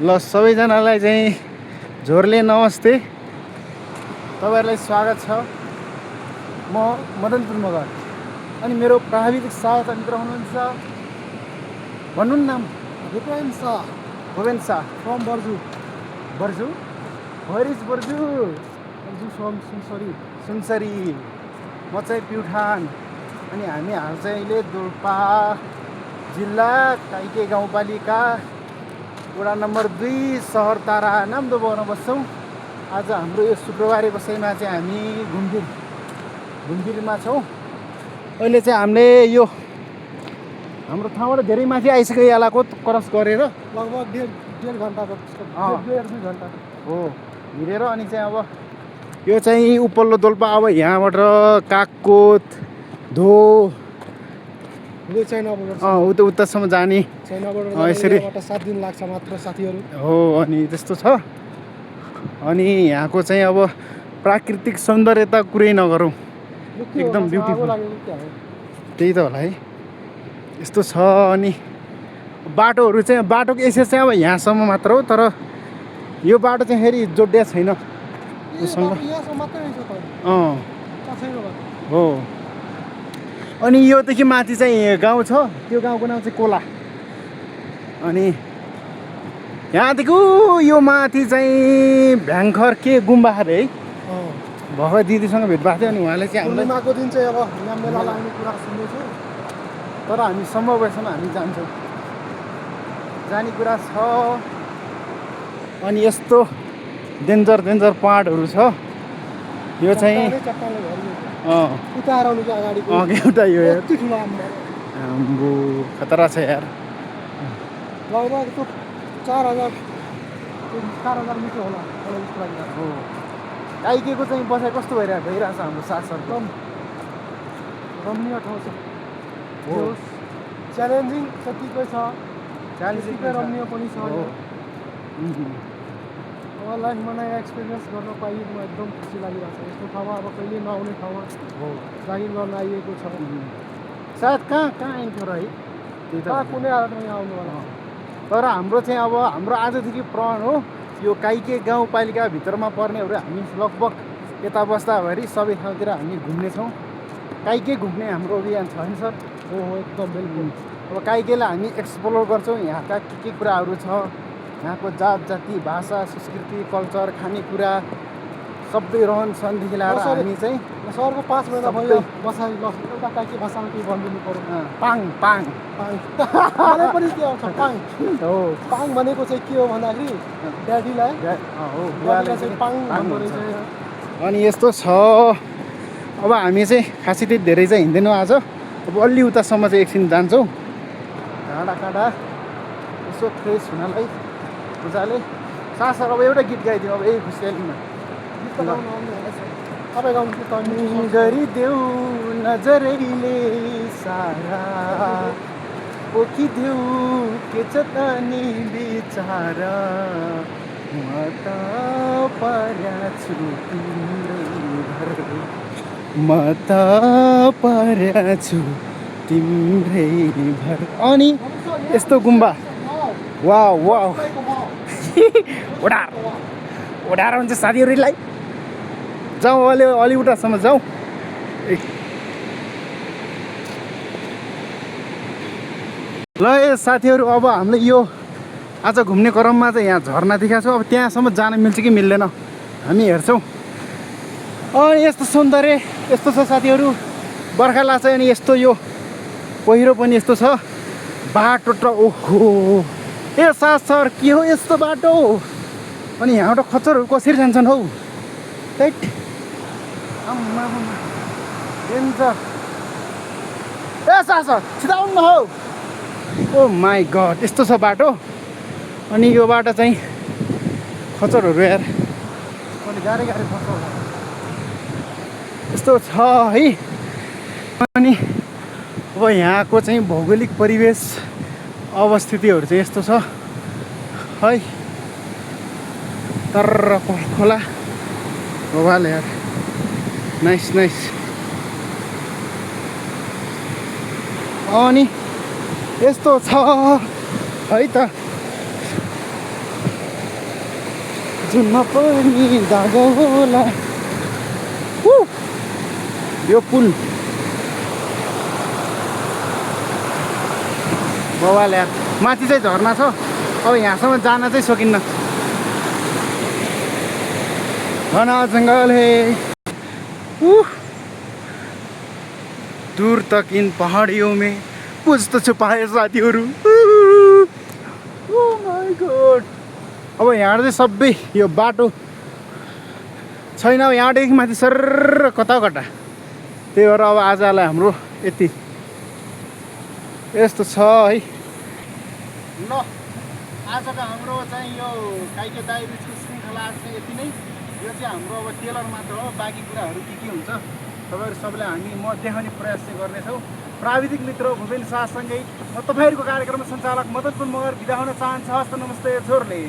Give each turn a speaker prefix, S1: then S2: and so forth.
S1: ल सबैजनालाई चाहिँ झोरले नमस्ते। तपाईहरुलाई स्वागत छ। म मदनपुर मगर अनि मेरो प्राविधिक सहायता मित्र हुनुहुन्छ भन्नु नाम
S2: Bhupen Shah
S1: from Barju. Barju where is Barju?
S2: Barju from
S1: Sunsari. म चाहिँ प्युठान अनि हामी हाल चाहिँ अहिले दोल्पा जिल्ला काइके गाउँपालिका वडा नम्बर 2 सहर तारा नामदोबामा बस्छौँ। आज हाम्रो यो शुक्रबारे बसाइमा चाहिँ हामी घुमफिरमा छौँ। अहिले चाहिँ हामीले यो हाम्रो ठाउँबाट धेरै माथि आइसक्यो यालाको क्रस गरेर
S2: लगभग डेढ घन्टाको 1.5-2 घन्टा
S1: हो हिँडेर। अनि चाहिँ अब यो चाहिँ उपल्लो दोल्पा। अब यहाँबाट कागकोट धो उतासम्म जाने यसरी
S2: 7 दिन लाग्छ मात्र साथीहरू
S1: हो। अनि त्यस्तो छ। अनि यहाँको चाहिँ अब प्राकृतिक सौन्दर्यता कुरै नगरौँ, एकदम ब्युटिफुल। त्यही त होला है, यस्तो छ। अनि बाटोहरू चाहिँ बाटोको एक्सेस चाहिँ अब यहाँसम्म मात्र हो, तर यो बाटो चाहिँ फेरि जोडिया छैन उसँग। हो। अनि योदेखि माथि चाहिँ गाउँ छ, त्यो गाउँको नाम चाहिँ कोला। अनि यहाँदेखि यो माथि चाहिँ भ्याङ्खर के गुम्बा अरे है। भर्खर दिदीसँग भेट भएको थियो। अनि उहाँले चाहिँ
S2: पूर्णिमाको दिन चाहिँ अब यहाँ मेला लाग्ने कुरा सुन्दैछु,
S1: तर हामी सम्भव भएसम्म हामी जान्छौँ, जाने कुरा छ। अनि यस्तो डेन्जर पहाडहरू छ। यो चाहिँ एउटा यो आम्बो खतरा छ यार।
S2: लगभग 4,000 मिटर होला।
S1: हो। काइकेको चाहिँ बसाइ कस्तो भइरहेछ हाम्रो साथसहरको?
S2: रमणीय ठाउँ छ।
S1: हो।
S2: च्यालेन्जिङ त्यतिकै छ,
S1: त्यतिकै
S2: रमणीय पनि छ। अब लाइफमा नयाँ एक्सपिरियन्स गर्न पाइए म एकदम खुसी लागिरहेको छ। यस्तो ठाउँमा अब कहिले नआउने ठाउँमा
S1: हो
S2: जागिर गर्न आइएको छ।
S1: सायद कहाँ आइन्थ्यो र है, त्यही त
S2: कुनै हालतमा यहाँ आउनु होला।
S1: तर हाम्रो चाहिँ अब हाम्रो आजदेखि प्रण हो यो काइके गाउँपालिकाभित्रमा पर्नेहरू हामी लगभग यता बस्दाभरि सबै ठाउँतिर हामी घुम्नेछौँ। काइके घुम्ने हाम्रो अभियान छ नि सर?
S2: हो एकदम बिल्कुल।
S1: अब काइकेलाई हामी एक्सप्लोर गर्छौँ। यहाँका के कुराहरू छ, यहाँको जात जाति भाषा संस्कृति कल्चर खानेकुरा सबै रहनसहनदेखि लिएर हामी चाहिँ
S2: सहरको 5 महिना भयो बसाइ। एउटा काइके भाषामा केही भनिदिनु पर्यो।
S1: पाङ
S2: मलाई पनि के आउँछ पाङ
S1: हो।
S2: पाङ भनेको चाहिँ के हो भन्दाखेरि ड्याडीलाई चाहिँ पाङ भन्दो रहेछ।
S1: अनि यस्तो छ। अब हामी चाहिँ खासै त्यति धेरै चाहिँ हिँड्दैनौँ आज। अब अलि उतासम्म चाहिँ एकछिन जान्छौँ, काँडा यसो फ्रेस हुनलाई मजाले। सासर अब एउटा गीत गाइदिउँ अब यही खुसियालीमा।
S2: तपाईँ गाउनु
S1: गरिदेऊ नजरैले सारा पोखिदेऊ के छ त नि बिचारा म त पर्या छु तिम्रै भर। अनि यस्तो गुम्बा वाउ ओडार हुन्छ साथीहरूलाई। जाउँ अलि उतासम्म जाउँ। ल ए साथीहरू, अब हामीले यो आज घुम्ने क्रममा चाहिँ यहाँ झरना देखाएको छ। अब त्यहाँसम्म जान मिल्छ कि मिल्दैन हामी हेर्छौँ। अनि यस्तो सौन्दर्य यस्तो छ साथीहरू, बर्खा लाग्छ। अनि यस्तो यो पहिरो पनि यस्तो छ। बाटो त ओहो ए साथ सर के हो यस्तो बाटो? अनि यहाँबाट खच्चरहरू कसरी जान्छन् हौ? त्यही डेन्जर। ए साथ सर छिटाउनु हौ। ओ माई गड यस्तो छ बाटो। अनि यो बाटो चाहिँ खच्चरहरू यार अनि गाह्रै पर्छ होला यस्तो छ है। अनि अब यहाँको चाहिँ भौगोलिक परिवेश अवस्थितिहरू चाहिँ यस्तो छ है। तर खोला भवाल यार नाइस। अनि यस्तो छ है त। जुनमा पनि दागो होला। यो पुल बवाल यार, माथि चाहिँ झर्ना छ, अब यहाँसम्म जान चाहिँ सकिन्न। घना जङ्गल है, दूर तक इन पहाडियों में कुछ त छुपाए साथीहरू। ओह माय गॉड, अब यहाँ चाहिँ सबै यो बाटो छैन, अब यहाँदेखि माथि सर्र कता कता। त्यही भएर अब आजलाई हाम्रो यति यस्तो छ है। ल आजको हाम्रो चाहिँ यो काइके डायरिजको श्रृङ्खला चाहिँ यति नै। यो चाहिँ हाम्रो अब टेलर मात्र हो, बाँकी कुराहरू के हुन्छ तपाईँहरू सबैलाई हामी म देखाउने प्रयास चाहिँ गर्नेछौँ। प्राविधिक मित्र भूपेन शाहसँगै म तपाईँहरूको कार्यक्रम सञ्चालक मदन पुन मगर बिदा हुन चाहन्छु। हस्त नमस्ते छोरले।